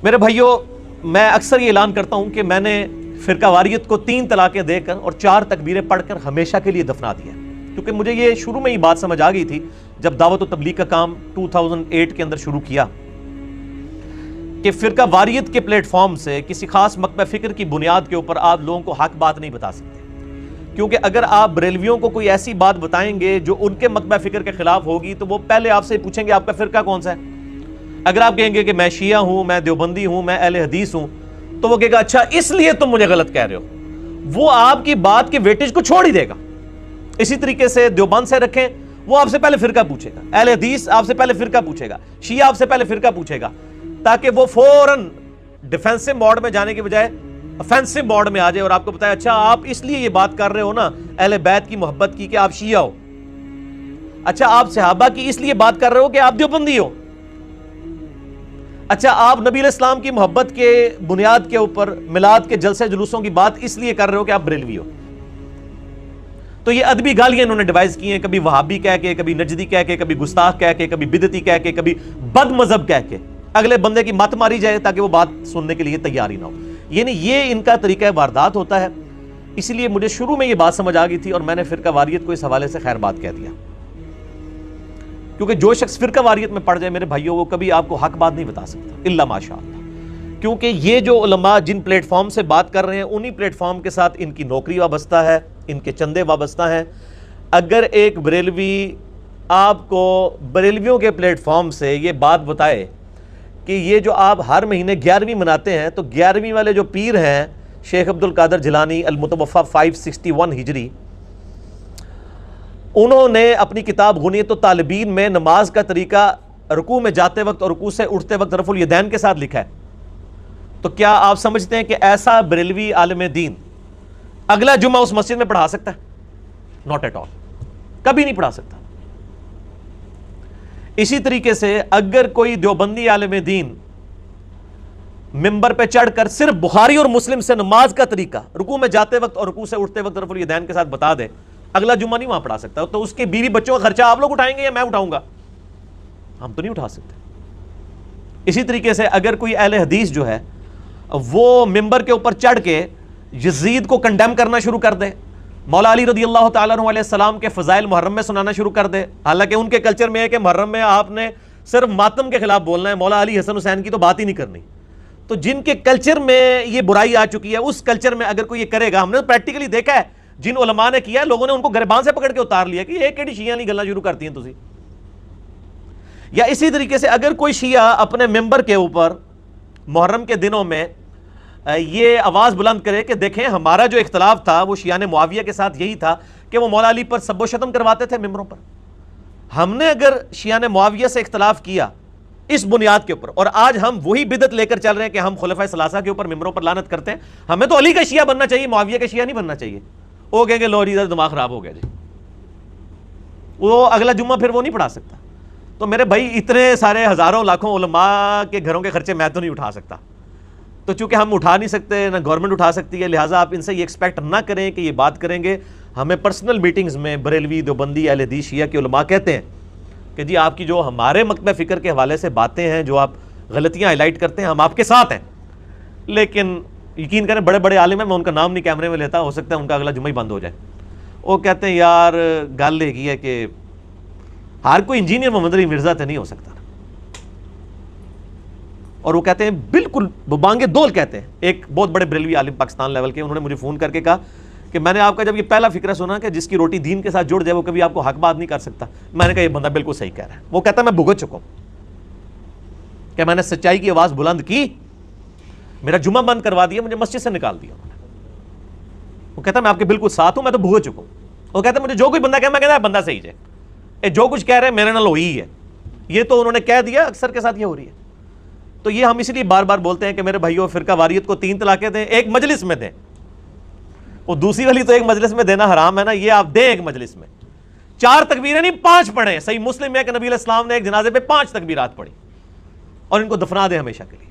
میرے بھائیوں، میں اکثر یہ اعلان کرتا ہوں کہ میں نے فرقہ واریت کو 3 طلاقیں دے کر اور 4 تکبیریں پڑھ کر ہمیشہ کے لیے دفنا دیا، کیونکہ مجھے یہ شروع میں ہی بات سمجھ آ گئی تھی جب دعوت و تبلیغ کا کام 2008 کے اندر شروع کیا کہ فرقہ واریت کے پلیٹ فارم سے کسی خاص مکتب فکر کی بنیاد کے اوپر آپ لوگوں کو حق بات نہیں بتا سکتے، کیونکہ اگر آپ بریلویوں کو کوئی ایسی بات بتائیں گے جو ان کے مکتب فکر کے خلاف ہوگی تو وہ پہلے آپ سے پوچھیں گے آپ کا فرقہ کون سا ہے۔ اگر آپ کہیں گے کہ میں شیعہ ہوں، میں دیوبندی ہوں، میں اہل حدیث ہوں، تو وہ کہے گا اچھا اس لیے تم مجھے غلط کہہ رہے ہو، وہ آپ کی بات کے ویٹیج کو چھوڑ ہی دے گا۔ اسی طریقے سے دیوبند سے رکھیں، وہ آپ سے پہلے فرقہ پوچھے گا، اہل حدیث آپ سے پہلے فرقہ پوچھے گا، شیعہ آپ سے پہلے فرقہ پوچھے گا، تاکہ وہ فوراً ڈیفینسو موڈ میں جانے کی بجائے افینسو موڈ میں آ جائے اور آپ کو بتائے اچھا آپ اس لیے یہ بات کر رہے ہو نا اہل بیت کی محبت کی کہ آپ شیعہ ہو، اچھا آپ صحابہ کی اس لیے بات کر رہے ہو کہ آپ دیوبندی ہو، اچھا آپ نبی علیہ السلام کی محبت کے بنیاد کے اوپر میلاد کے جلسے جلوسوں کی بات اس لیے کر رہے ہو کہ آپ بریلوی ہو۔ تو یہ ادبی گالیاں انہوں نے ڈیوائز کی ہیں، کبھی وہابی کہہ کے، کبھی نجدی کہہ کے، کبھی گستاخ کہہ کے، کبھی بدعتی کہہ کے، کبھی بد مذہب کہہ کے اگلے بندے کی مت ماری جائے تاکہ وہ بات سننے کے لیے تیار ہی نہ ہو۔ یعنی یہ ان کا طریقہ واردات ہوتا ہے، اسی لیے مجھے شروع میں یہ بات سمجھ آ گئی تھی اور میں نے فرقہ واریت کو اس حوالے سے خیر بات کہہ دیا، کیونکہ جو شخص فرقہ واریت میں پڑ جائے میرے بھائیوں وہ کبھی آپ کو حق بات نہیں بتا سکتا الا ماشاء اللہ، کیونکہ یہ جو علماء جن پلیٹ فارم سے بات کر رہے ہیں انہی پلیٹ فارم کے ساتھ ان کی نوکری وابستہ ہے، ان کے چندے وابستہ ہیں۔ اگر ایک بریلوی آپ کو بریلویوں کے پلیٹ فارم سے یہ بات بتائے کہ یہ جو آپ ہر مہینے 11ویں مناتے ہیں، تو 11ویں والے جو پیر ہیں شیخ عبد القادر جیلانی المتوفی 561 ہجری، انہوں نے اپنی کتاب غنیت الطالبین میں نماز کا طریقہ رکوع میں جاتے وقت اور رکوع سے اٹھتے وقت رفع الیدین کے ساتھ لکھا ہے۔ تو کیا آپ سمجھتے ہیں کہ ایسا بریلوی عالم دین اگلا جمعہ اس مسجد میں پڑھا سکتا ہے؟ ناٹ ایٹ آل، کبھی نہیں پڑھا سکتا۔ اسی طریقے سے اگر کوئی دیوبندی عالم دین ممبر پہ چڑھ کر صرف بخاری اور مسلم سے نماز کا طریقہ رکوع میں جاتے وقت اور رکوع سے اٹھتے وقت رفع الیدین کے ساتھ بتا دے، اگلا جمعہ نہیں وہاں پڑھا سکتا، تو اس کے بیوی بچوں کا خرچہ آپ لوگ اٹھائیں گے یا میں اٹھاؤں گا؟ ہم تو نہیں اٹھا سکتے۔ اسی طریقے سے اگر کوئی اہل حدیث جو ہے وہ ممبر کے اوپر چڑھ کے یزید کو کنڈیم کرنا شروع کر دے، مولا علی رضی اللہ تعالیٰ عنہ علیہ السلام کے فضائل محرم میں سنانا شروع کر دے، حالانکہ ان کے کلچر میں ہے کہ محرم میں آپ نے صرف ماتم کے خلاف بولنا ہے، مولا علی حسن حسین کی تو بات ہی نہیں کرنی۔ تو جن کے کلچر میں یہ برائی آ چکی ہے اس کلچر میں اگر کوئی یہ کرے گا، ہم نے پریکٹیکلی دیکھا ہے جن علماء نے کیا لوگوں نے ان کو گریبان سے پکڑ کے اتار لیا کہ یہ کیڑی شیعہ نہیں گلنا شروع کرتی ہیں تسی۔ یا اسی طریقے سے اگر کوئی شیعہ اپنے ممبر کے اوپر محرم کے دنوں میں یہ آواز بلند کرے کہ دیکھیں ہمارا جو اختلاف تھا وہ شیعہ معاویہ کے ساتھ یہی تھا کہ وہ مولا علی پر سب و شتم کرواتے تھے ممبروں پر، ہم نے اگر شیعہ معاویہ سے اختلاف کیا اس بنیاد کے اوپر اور آج ہم وہی بدعت لے کر چل رہے ہیں کہ ہم خلفائے ثلاثہ کے اوپر ممبروں پر لعنت کرتے ہیں، ہمیں تو علی کا شیعہ بننا چاہیے، معاویہ کا شیعہ نہیں بننا چاہیے۔ وہ کہیں گے لو جی دماغ خراب ہو گیا جی، وہ اگلا جمعہ پھر وہ نہیں پڑھا سکتا۔ تو میرے بھائی اتنے سارے ہزاروں لاکھوں علماء کے گھروں کے خرچے میں تو نہیں اٹھا سکتا، تو چونکہ ہم اٹھا نہیں سکتے، نہ گورنمنٹ اٹھا سکتی ہے، لہٰذا آپ ان سے یہ ایکسپیکٹ نہ کریں کہ یہ بات کریں گے۔ ہمیں پرسنل میٹنگز میں بریلوی، دیوبندی، اہل حدیث، شیعہ کے علماء کہتے ہیں کہ جی آپ کی جو ہمارے مکتب فکر کے حوالے سے باتیں ہیں، جو آپ غلطیاں ہائی لائٹ کرتے ہیں، ہم آپ کے ساتھ ہیں، لیکن یقین کریں بڑے بڑے عالم ہیں، میں ان کا نام نہیں کیمرے میں لیتا، ہو سکتا ہے ان کا اگلا جمعہ ہی بند ہو جائے۔ وہ کہتے ہیں یار گل یہ ہے کہ ہر کوئی انجینئر محمد علی مرزا تو نہیں ہو سکتا، اور وہ کہتے ہیں بالکل بانگے دول کہتے ہیں۔ ایک بہت بڑے بریلوی عالم پاکستان لیول کے، انہوں نے مجھے فون کر کے کہا کہ میں نے آپ کا جب یہ پہلا فکرہ سنا کہ جس کی روٹی دین کے ساتھ جڑ جائے وہ کبھی آپ کو حق بات نہیں کر سکتا، میں نے کہا یہ بندہ بالکل صحیح کہہ رہا ہے۔ وہ کہتا ہے میں بھگت چکا ہوں کہ میں نے سچائی کی آواز بلند کی، میرا جمعہ بند کروا دیا، مجھے مسجد سے نکال دیا انہوں نے۔ وہ کہتا ہے میں آپ کے بالکل ساتھ ہوں، میں تو بھگت چکا ہوں۔ وہ کہتا ہے مجھے جو کوئی بندہ کہے میں کہتا ہے بندہ صحیح ہے، جو کچھ کہہ رہے ہیں میرے نال ہوئی ہے، یہ تو انہوں نے کہہ دیا، اکثر کے ساتھ یہ ہو رہی ہے۔ تو یہ ہم اس لیے بار بار بولتے ہیں کہ میرے بھائیوں فرقہ واریت کو 3 طلاقیں دیں، ایک مجلس میں دیں، وہ دوسری والی تو ایک مجلس میں دینا حرام ہے نا، یہ آپ دیں ایک مجلس میں، 4 تکبیریں نہیں 5 پڑھیں۔ صحیح مسلم ہے کہ نبی علیہ السلام نے ایک جنازے پہ 5 تکبیرات پڑھی، اور ان کو دفنا دیں ہمیشہ کے لیے۔